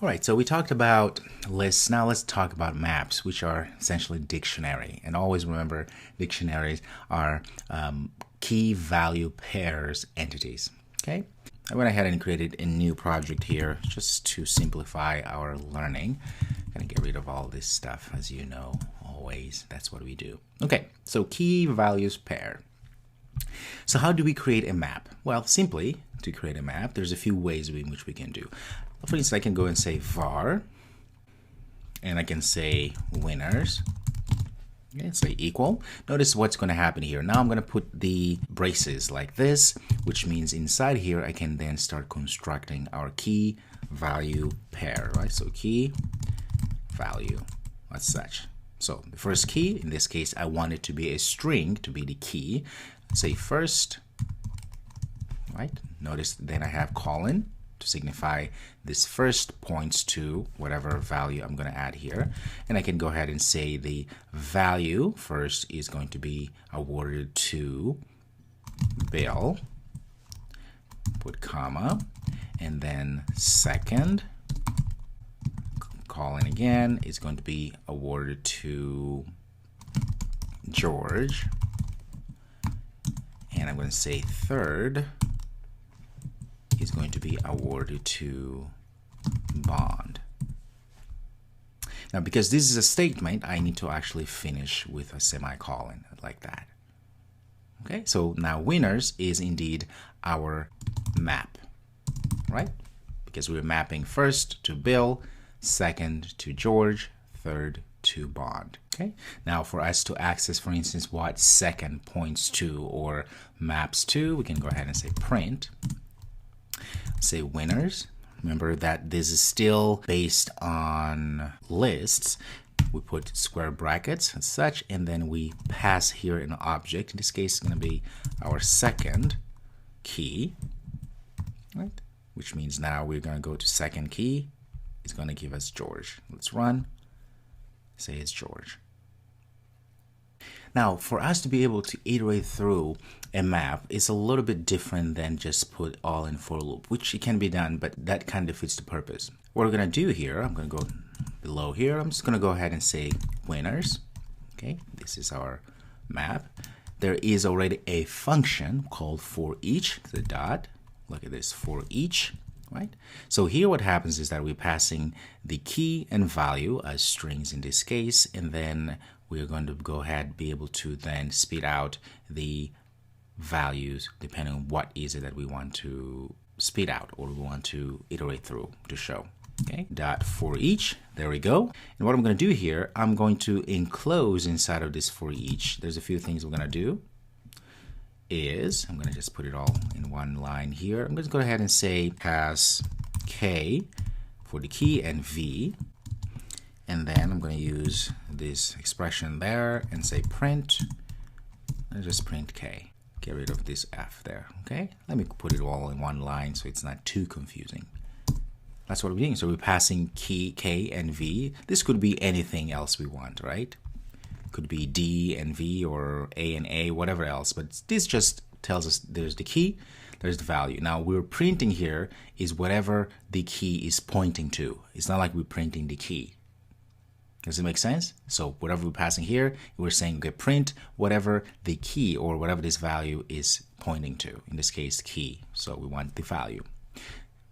All right, so we talked about lists. Now let's talk about maps, which are essentially dictionary. And always remember, dictionaries are key value pairs entities. Okay, I went ahead and created a new project here just to simplify our learning. Gonna get rid of all this stuff, as you know, always. That's what we do. Okay, so key values pair. So how do we create a map? Well, simply to create a map, there's a few ways in which we can do. For instance, I can go and say var, and I can say winners, okay, say equal. Notice what's going to happen here. Now I'm going to put the braces like this, which means inside here I can then start constructing our key value pair, right? So key value as such. So the first key, in this case, I want it to be a string to be the key. Say first, right? Notice then I have colon to signify this first points to whatever value I'm going to add here. And I can go ahead and say the value first is going to be awarded to Bill, put comma, and then second, colon again, is going to be awarded to George. And I'm going to say third is going to be awarded to Bond. Now, because this is a statement, I need to actually finish with a semicolon like that. Okay, so now winners is indeed our map, right? Because we're mapping first to Bill, second to George, third to Bond. Okay, now for us to access, for instance, what second points to or maps to, we can go ahead and say print. Say winners. Remember that this is still based on lists. We put square brackets and such, and then we pass here an object. In this case, it's going to be our second key, right? Which means now we're going to go to second key. It's going to give us George. Let's run. Say it's George. Now, for us to be able to iterate through a map, it's a little bit different than just put all in for loop, which it can be done, but that kind of defeats the purpose. What we're going to do here, I'm going to go below here. I'm just going to go ahead and say winners. Okay, this is our map. There is already a function called for each, the dot. Look at this, for each, right? So here what happens is that we're passing the key and value as strings in this case, and then we're going to go ahead and be able to then spit out the values depending on what is it that we want to spit out or we want to iterate through to show. Okay, dot for each, there we go. And what I'm going to do here, I'm going to enclose inside of this for each. There's a few things we're going to do. I'm going to just put it all in one line here. I'm going to go ahead and say pass K for the key and V. And then I'm going to use this expression there and say print, and just print K. Get rid of this F there, okay? Let me put it all in one line so it's not too confusing. That's what we're doing. So we're passing key, K and V. This could be anything else we want, right? Could be D and V or A and A, whatever else. But this just tells us there's the key, there's the value. Now we're printing here is whatever the key is pointing to. It's not like we're printing the key. Does it make sense? So whatever we're passing here, we're saying, okay, print whatever the key or whatever this value is pointing to. In this case, key. So we want the value.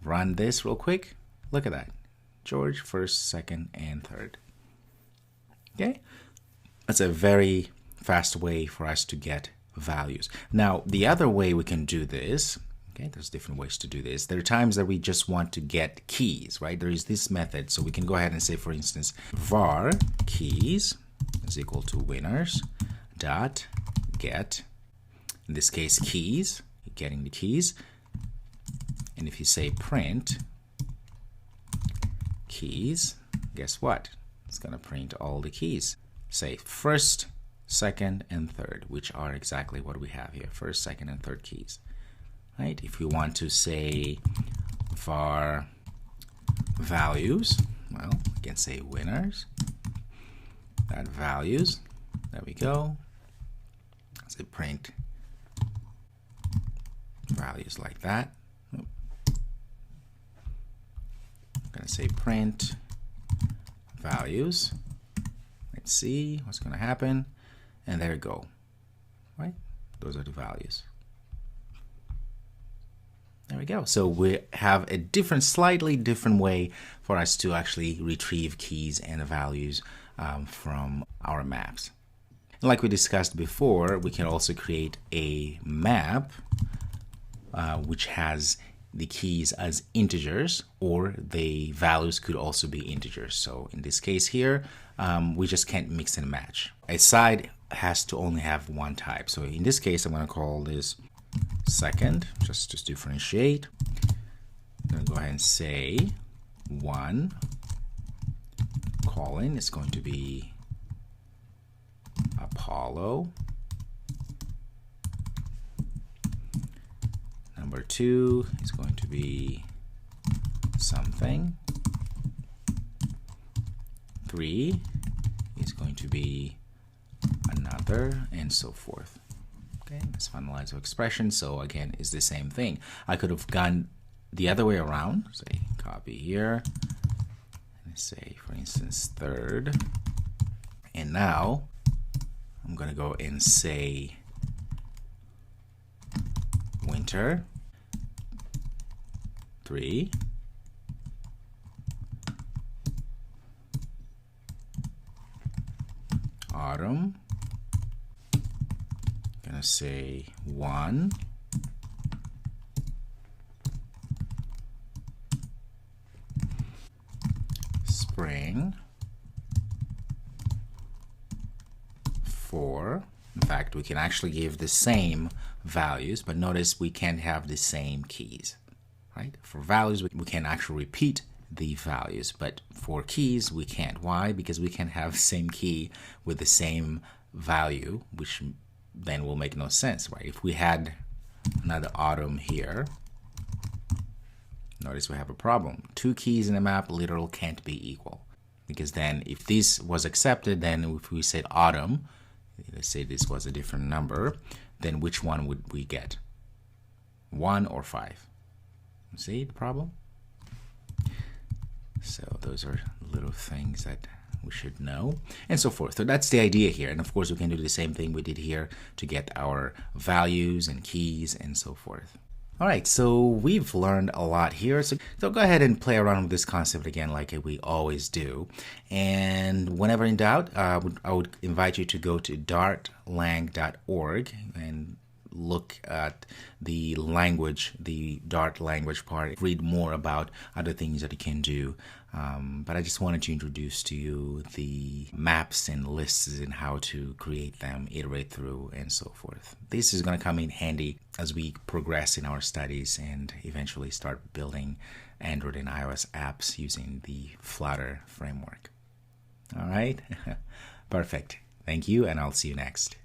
Run this real quick. Look at that. George, first, second, and third. Okay? That's a very fast way for us to get values. Now, the other way we can do this, okay, there's different ways to do this. There are times that we just want to get keys, right? There is this method. So we can go ahead and say, for instance, var keys is equal to winners dot get, in this case, keys, getting the keys. And if you say print keys, guess what? It's going to print all the keys. Say first, second, and third, which are exactly what we have here. First, second, and third keys. Right? If we want to say var values, well, we can say winners. That values. There we go. Say print values like that. going to say print values. Let's see what's going to happen. And there you go. Right? Those are the values. There we go. So we have a different, slightly different way for us to actually retrieve keys and values from our maps. Like we discussed before, we can also create a map which has the keys as integers, or the values could also be integers. So in this case here, we just can't mix and match. A side has to only have one type. So in this case, I'm going to call this second, just to differentiate. I'm going to go ahead and say 1 colon is going to be Apollo. Number 2 is going to be something. 3 is going to be another, and so forth. Okay, let's finalize our expression. So again, it's the same thing. I could have gone the other way around. Say copy here, and say for instance third, and now I'm gonna go and say winter 3, autumn, gonna say 1, spring 4. In fact, we can actually give the same values, but notice we can't have the same keys, right? For values, we can actually repeat the values, but for keys, we can't. Why? Because we can have the same key with the same value, which then will make no sense, right? If we had another autumn here, notice we have a problem. 2 keys in a map literal can't be equal, because then if this was accepted, then if we said autumn, let's say this was a different number, then which one would we get? 1 or 5? See the problem? So those are little things that we should know, and so forth. So that's the idea here. And of course, we can do the same thing we did here to get our values and keys and so forth. All right, so we've learned a lot here. So go ahead and play around with this concept again like we always do. And whenever in doubt, I would invite you to go to dartlang.org and look at the language, the Dart language part, read more about other things that you can do. But I just wanted to introduce to you the maps and lists and how to create them, iterate through, and so forth. This is going to come in handy as we progress in our studies and eventually start building Android and iOS apps using the Flutter framework. All right, perfect. Thank you, and I'll see you next.